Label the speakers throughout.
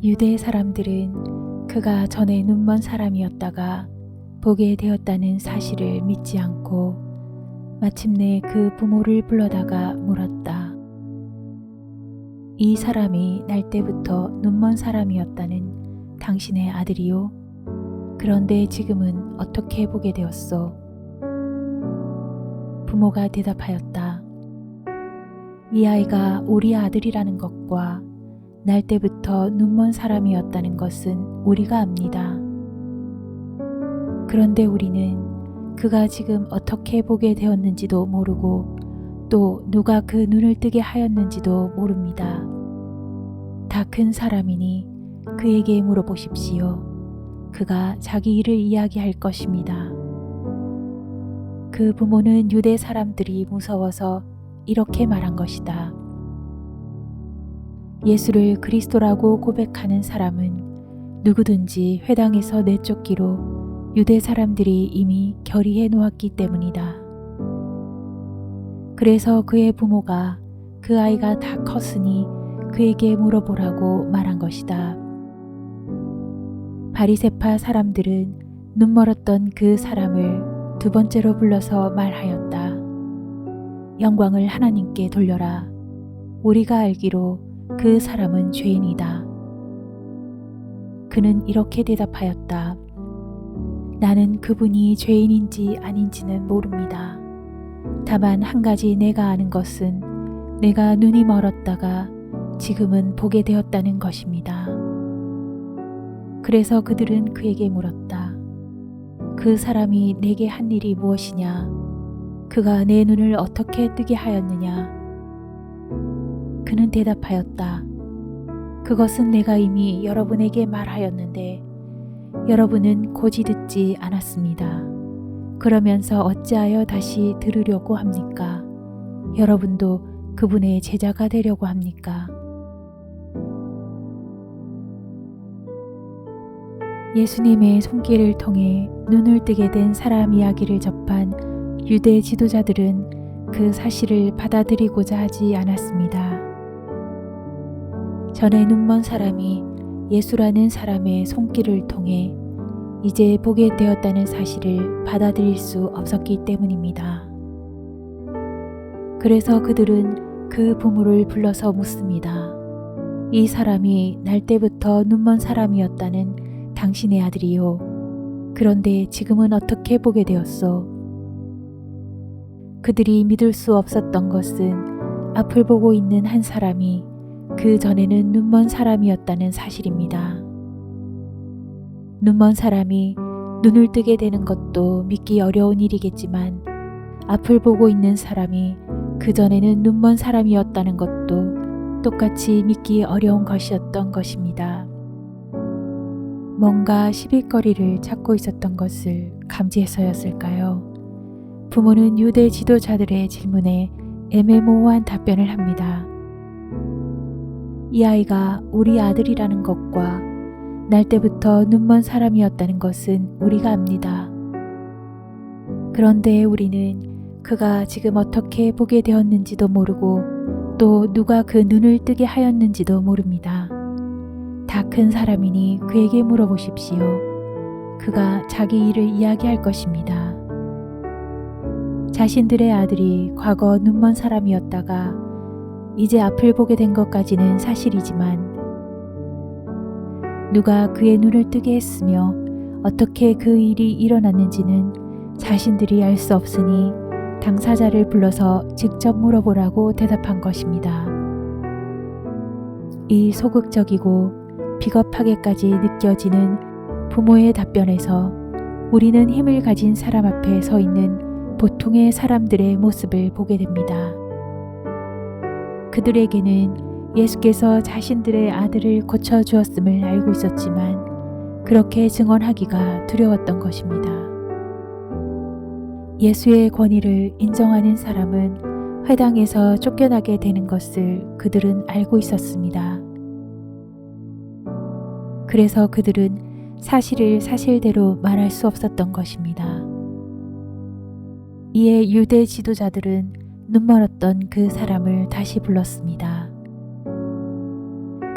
Speaker 1: 유대 사람들은 그가 전에 눈먼 사람이었다가 보게 되었다는 사실을 믿지 않고 마침내 그 부모를 불러다가 물었다. 이 사람이 날 때부터 눈먼 사람이었다는 당신의 아들이요? 그런데 지금은 어떻게 보게 되었소? 부모가 대답하였다. 이 아이가 우리 아들이라는 것과 날 때부터 눈먼 사람이었다는 것은 우리가 압니다. 그런데 우리는 그가 지금 어떻게 보게 되었는지도 모르고 또 누가 그 눈을 뜨게 하였는지도 모릅니다. 다 큰 사람이니 그에게 물어보십시오. 그가 자기 일을 이야기할 것입니다. 그 부모는 유대 사람들이 무서워서 이렇게 말한 것이다. 예수를 그리스도라고 고백하는 사람은 누구든지 회당에서 내쫓기로 유대 사람들이 이미 결의해 놓았기 때문이다. 그래서 그의 부모가 그 아이가 다 컸으니 그에게 물어보라고 말한 것이다. 바리새파 사람들은 눈멀었던 그 사람을 두 번째로 불러서 말하였다. 영광을 하나님께 돌려라. 우리가 알기로 그 사람은 죄인이다. 그는 이렇게 대답하였다. 나는 그분이 죄인인지 아닌지는 모릅니다. 다만 한 가지 내가 아는 것은 내가 눈이 멀었다가 지금은 보게 되었다는 것입니다. 그래서 그들은 그에게 물었다. 그 사람이 내게 한 일이 무엇이냐? 그가 내 눈을 어떻게 뜨게 하였느냐? 그는 대답하였다. 그것은 내가 이미 여러분에게 말하였는데 여러분은 고지 듣지 않았습니다. 그러면서 어찌하여 다시 들으려고 합니까? 여러분도 그분의 제자가 되려고 합니까? 예수님의 손길을 통해 눈을 뜨게 된 사람 이야기를 접한 유대 지도자들은 그 사실을 받아들이고자 하지 않았습니다. 전에 눈먼 사람이 예수라는 사람의 손길을 통해 이제 보게 되었다는 사실을 받아들일 수 없었기 때문입니다. 그래서 그들은 그 부모를 불러서 묻습니다. 이 사람이 날 때부터 눈먼 사람이었다는 당신의 아들이요. 그런데 지금은 어떻게 보게 되었소? 그들이 믿을 수 없었던 것은 앞을 보고 있는 한 사람이 그 전에는 눈먼 사람이었다는 사실입니다. 눈먼 사람이 눈을 뜨게 되는 것도 믿기 어려운 일이겠지만 앞을 보고 있는 사람이 그 전에는 눈먼 사람이었다는 것도 똑같이 믿기 어려운 것이었던 것입니다. 뭔가 시비거리를 찾고 있었던 것을 감지해서였을까요? 부모는 유대 지도자들의 질문에 애매모호한 답변을 합니다. 이 아이가 우리 아들이라는 것과 날 때부터 눈먼 사람이었다는 것은 우리가 압니다. 그런데 우리는 그가 지금 어떻게 보게 되었는지도 모르고 또 누가 그 눈을 뜨게 하였는지도 모릅니다. 다 큰 사람이니 그에게 물어보십시오. 그가 자기 일을 이야기할 것입니다. 자신들의 아들이 과거 눈먼 사람이었다가 이제 앞을 보게 된 것까지는 사실이지만 누가 그의 눈을 뜨게 했으며 어떻게 그 일이 일어났는지는 자신들이 알 수 없으니 당사자를 불러서 직접 물어보라고 대답한 것입니다. 이 소극적이고 비겁하게까지 느껴지는 부모의 답변에서 우리는 힘을 가진 사람 앞에 서 있는 보통의 사람들의 모습을 보게 됩니다. 그들에게는 예수께서 자신들의 아들을 고쳐주었음을 알고 있었지만 그렇게 증언하기가 두려웠던 것입니다. 예수의 권위를 인정하는 사람은 회당에서 쫓겨나게 되는 것을 그들은 알고 있었습니다. 그래서 그들은 사실을 사실대로 말할 수 없었던 것입니다. 이에 유대 지도자들은 눈멀었던 그 사람을 다시 불렀습니다.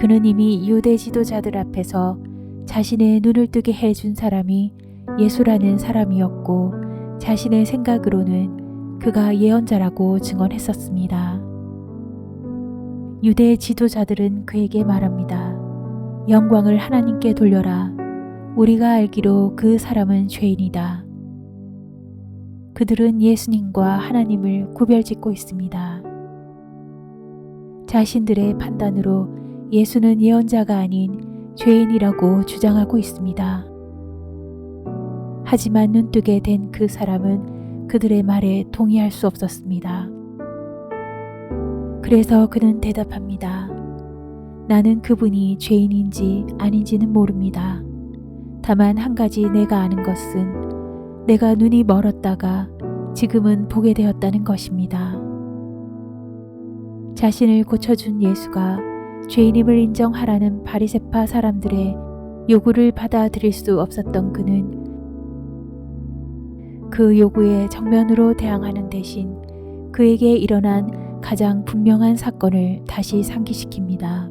Speaker 1: 그는 이미 유대 지도자들 앞에서 자신의 눈을 뜨게 해준 사람이 예수라는 사람이었고 자신의 생각으로는 그가 예언자라고 증언했었습니다. 유대 지도자들은 그에게 말합니다. 영광을 하나님께 돌려라. 우리가 알기로 그 사람은 죄인이다. 그들은 예수님과 하나님을 구별짓고 있습니다. 자신들의 판단으로 예수는 예언자가 아닌 죄인이라고 주장하고 있습니다. 하지만 눈뜨게 된 그 사람은 그들의 말에 동의할 수 없었습니다. 그래서 그는 대답합니다. 나는 그분이 죄인인지 아닌지는 모릅니다. 다만 한 가지 내가 아는 것은 내가 눈이 멀었다가 지금은 보게 되었다는 것입니다. 자신을 고쳐준 예수가 죄인임을 인정하라는 바리새파 사람들의 요구를 받아들일 수 없었던 그는 그 요구에 정면으로 대항하는 대신 그에게 일어난 가장 분명한 사건을 다시 상기시킵니다.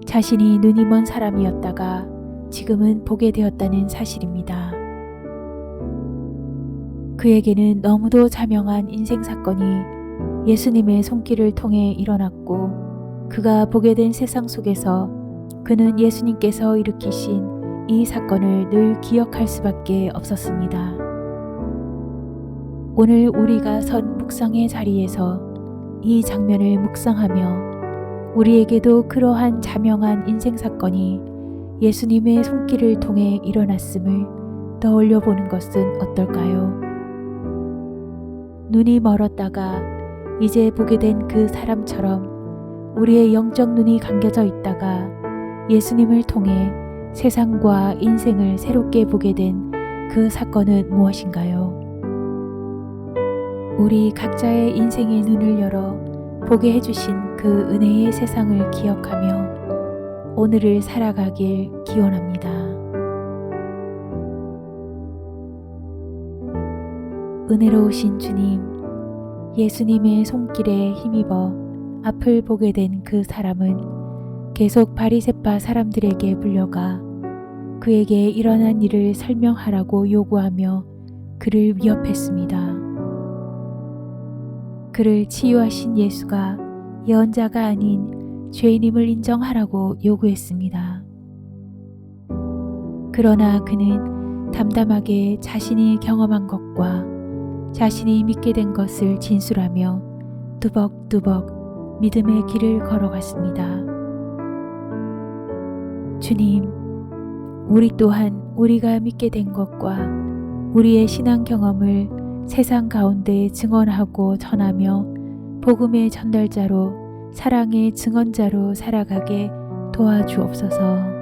Speaker 1: 자신이 눈이 먼 사람이었다가 지금은 보게 되었다는 사실입니다. 그에게는 너무도 자명한 인생 사건이 예수님의 손길을 통해 일어났고 그가 보게 된 세상 속에서 그는 예수님께서 일으키신 이 사건을 늘 기억할 수밖에 없었습니다. 오늘 우리가 선 묵상의 자리에서 이 장면을 묵상하며 우리에게도 그러한 자명한 인생 사건이 예수님의 손길을 통해 일어났음을 떠올려 보는 것은 어떨까요? 눈이 멀었다가 이제 보게 된 그 사람처럼 우리의 영적 눈이 감겨져 있다가 예수님을 통해 세상과 인생을 새롭게 보게 된 그 사건은 무엇인가요? 우리 각자의 인생의 눈을 열어 보게 해주신 그 은혜의 세상을 기억하며 오늘을 살아가길 기원합니다. 은혜로우신 주님, 예수님의 손길에 힘입어 앞을 보게 된 그 사람은 계속 바리새파 사람들에게 불려가 그에게 일어난 일을 설명하라고 요구하며 그를 위협했습니다. 그를 치유하신 예수가 예언자가 아닌 죄인임을 인정하라고 요구했습니다. 그러나 그는 담담하게 자신이 경험한 것과 자신이 믿게 된 것을 진술하며 뚜벅뚜벅 믿음의 길을 걸어갔습니다. 주님, 우리 또한 우리가 믿게 된 것과 우리의 신앙 경험을 세상 가운데 증언하고 전하며 복음의 전달자로 사랑의 증언자로 살아가게 도와주옵소서.